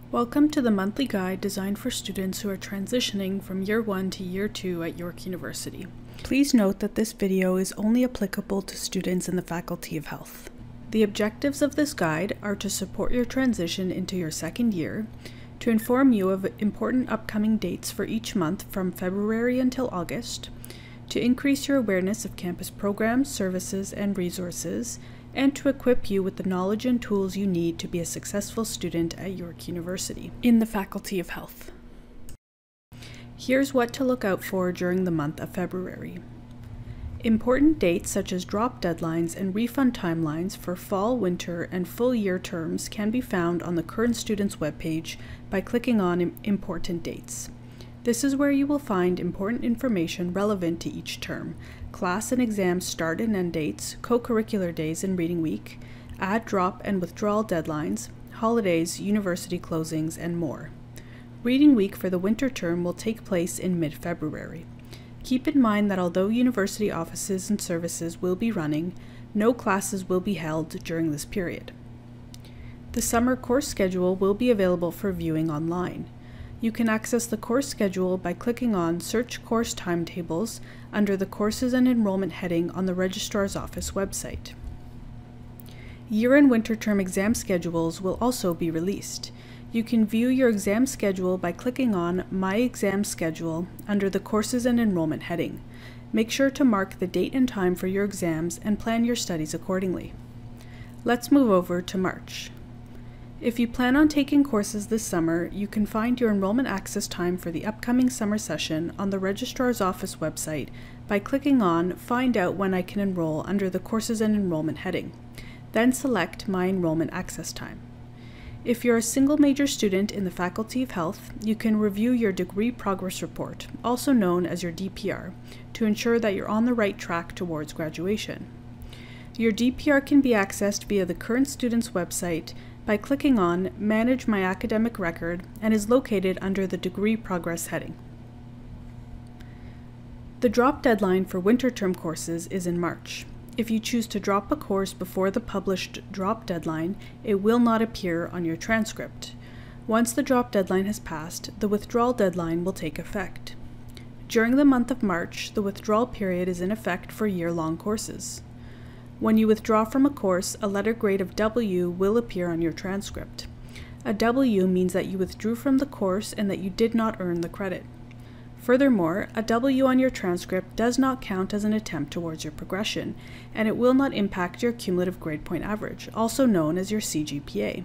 Welcome to the monthly guide designed for students who are transitioning from Year 1 to Year 2 at York University. Please note that this video is only applicable to students in the Faculty of Health. The objectives of this guide are to support your transition into your second year, to inform you of important upcoming dates for each month from February until August, to increase your awareness of campus programs, services, and resources, and to equip you with the knowledge and tools you need to be a successful student at York University in the Faculty of Health. Here's what to look out for during the month of February. Important dates such as drop deadlines and refund timelines for fall, winter, and full year terms can be found on the current students webpage by clicking on Important Dates. This is where you will find important information relevant to each term, class and exam start and end dates, co-curricular days and reading week, add, drop, and withdrawal deadlines, holidays, university closings, and more. Reading week for the winter term will take place in mid-February. Keep in mind that although university offices and services will be running, no classes will be held during this period. The summer course schedule will be available for viewing online. You can access the course schedule by clicking on Search Course Timetables under the Courses and Enrollment heading on the Registrar's Office website. Year and winter term exam schedules will also be released. You can view your exam schedule by clicking on My Exam Schedule under the Courses and Enrollment heading. Make sure to mark the date and time for your exams and plan your studies accordingly. Let's move over to March. If you plan on taking courses this summer, you can find your enrollment access time for the upcoming summer session on the Registrar's Office website by clicking on Find Out When I Can Enroll under the Courses and Enrollment heading. Then select My Enrollment Access Time. If you're a single major student in the Faculty of Health, you can review your Degree Progress Report, also known as your DPR, to ensure that you're on the right track towards graduation. Your DPR can be accessed via the current student's website by clicking on Manage My Academic Record and is located under the Degree Progress heading. The drop deadline for winter term courses is in March. If you choose to drop a course before the published drop deadline, it will not appear on your transcript. Once the drop deadline has passed, the withdrawal deadline will take effect. During the month of March, the withdrawal period is in effect for year-long courses. When you withdraw from a course, a letter grade of W will appear on your transcript. A W means that you withdrew from the course and that you did not earn the credit. Furthermore, a W on your transcript does not count as an attempt towards your progression, and it will not impact your cumulative grade point average, also known as your CGPA.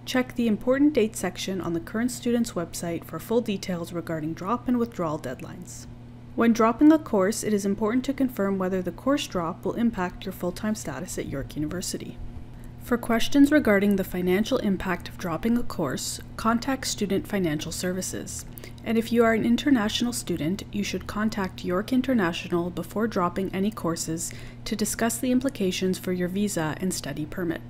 Check the Important Dates section on the current student's website for full details regarding drop and withdrawal deadlines. When dropping a course, it is important to confirm whether the course drop will impact your full-time status at York University. For questions regarding the financial impact of dropping a course, contact Student Financial Services. And if you are an international student, you should contact York International before dropping any courses to discuss the implications for your visa and study permit.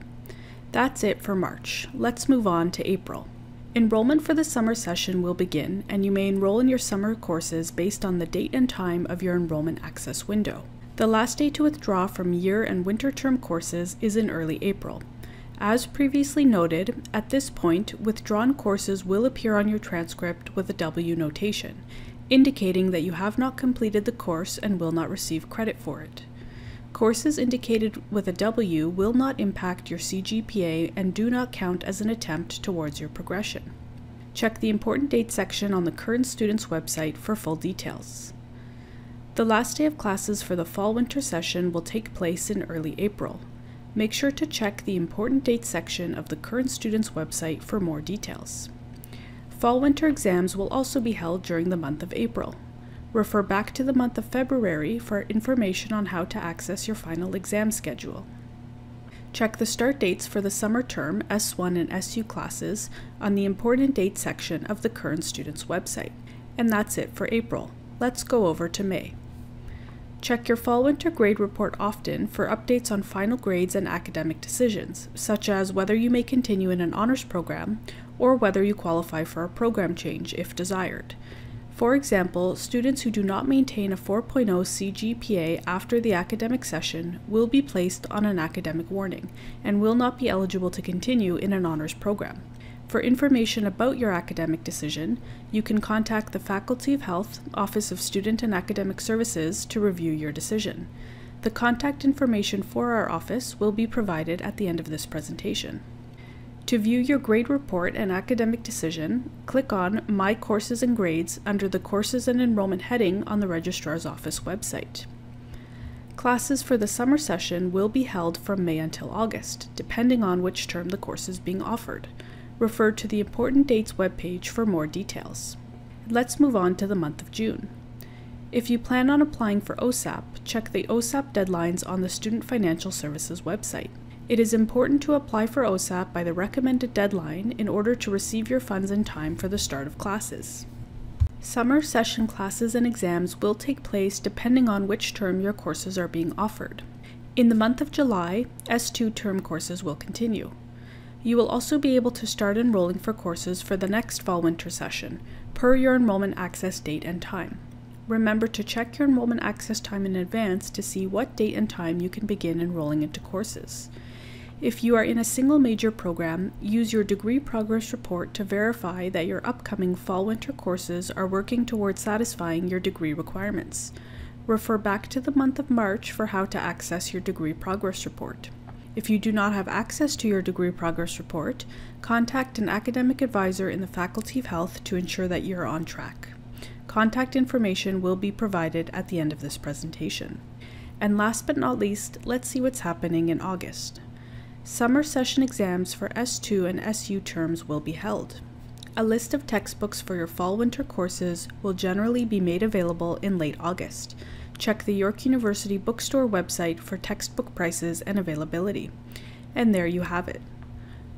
That's it for March. Let's move on to April. Enrollment for the summer session will begin, and you may enroll in your summer courses based on the date and time of your enrollment access window. The last day to withdraw from year and winter term courses is in early April. As previously noted, at this point, withdrawn courses will appear on your transcript with a W notation, indicating that you have not completed the course and will not receive credit for it. Courses indicated with a W will not impact your CGPA and do not count as an attempt towards your progression. Check the Important Dates section on the current student's website for full details. The last day of classes for the fall-winter session will take place in early April. Make sure to check the Important Dates section of the current student's website for more details. Fall-winter exams will also be held during the month of April. Refer back to the month of February for information on how to access your final exam schedule. Check the start dates for the summer term S1 and SU classes on the Important Dates section of the current student's website. And that's it for April. Let's go over to May. Check your fall-winter grade report often for updates on final grades and academic decisions, such as whether you may continue in an honors program or whether you qualify for a program change if desired. For example, students who do not maintain a 4.0 CGPA after the academic session will be placed on an academic warning and will not be eligible to continue in an honors program. For information about your academic decision, you can contact the Faculty of Health, Office of Student and Academic Services to review your decision. The contact information for our office will be provided at the end of this presentation. To view your grade report and academic decision, click on My Courses and Grades under the Courses and Enrollment heading on the Registrar's Office website. Classes for the summer session will be held from May until August, depending on which term the course is being offered. Refer to the Important Dates webpage for more details. Let's move on to the month of June. If you plan on applying for OSAP, check the OSAP deadlines on the Student Financial Services website. It is important to apply for OSAP by the recommended deadline in order to receive your funds in time for the start of classes. Summer session classes and exams will take place depending on which term your courses are being offered. In the month of July, S2 term courses will continue. You will also be able to start enrolling for courses for the next fall-winter session, per your enrollment access date and time. Remember to check your enrollment access time in advance to see what date and time you can begin enrolling into courses. If you are in a single major program, use your degree progress report to verify that your upcoming fall-winter courses are working towards satisfying your degree requirements. Refer back to the month of March for how to access your degree progress report. If you do not have access to your degree progress report, contact an academic advisor in the Faculty of Health to ensure that you are on track. Contact information will be provided at the end of this presentation. And last but not least, let's see what's happening in August. Summer session exams for S2 and SU terms will be held. A list of textbooks for your fall-winter courses will generally be made available in late August. Check the York University Bookstore website for textbook prices and availability. And there you have it.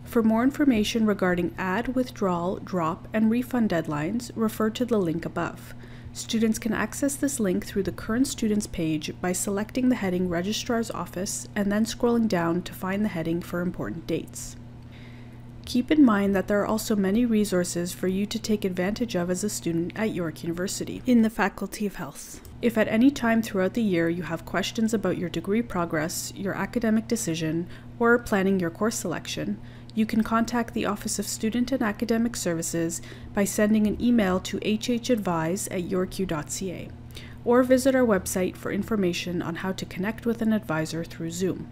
For more information regarding add, withdrawal, drop, and refund deadlines, refer to the link above. Students can access this link through the Current Students page by selecting the heading Registrar's Office and then scrolling down to find the heading for important dates. Keep in mind that there are also many resources for you to take advantage of as a student at York University in the Faculty of Health. If at any time throughout the year you have questions about your degree progress, your academic decision, or planning your course selection, you can contact the Office of Student and Academic Services by sending an email to hhadvise@yorku.ca, or visit our website for information on how to connect with an advisor through Zoom.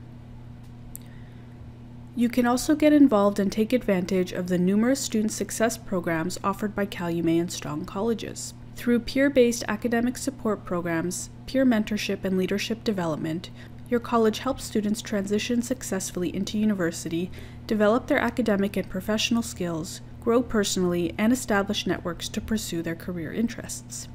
You can also get involved and take advantage of the numerous student success programs offered by Calumet and Strong colleges. Through peer-based academic support programs, peer mentorship and leadership development, your college helps students transition successfully into university, develop their academic and professional skills, grow personally, and establish networks to pursue their career interests.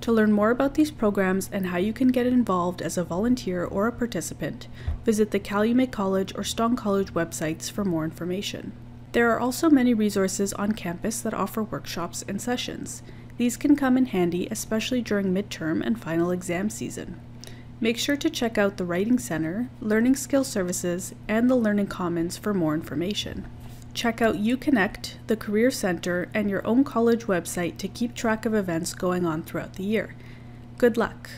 To learn more about these programs and how you can get involved as a volunteer or a participant, visit the Calumet College or Strong College websites for more information. There are also many resources on campus that offer workshops and sessions. These can come in handy, especially during midterm and final exam season. Make sure to check out the Writing Center, Learning Skills Services, and the Learning Commons for more information. Check out UConnect, the Career Center, and your own college website to keep track of events going on throughout the year. Good luck!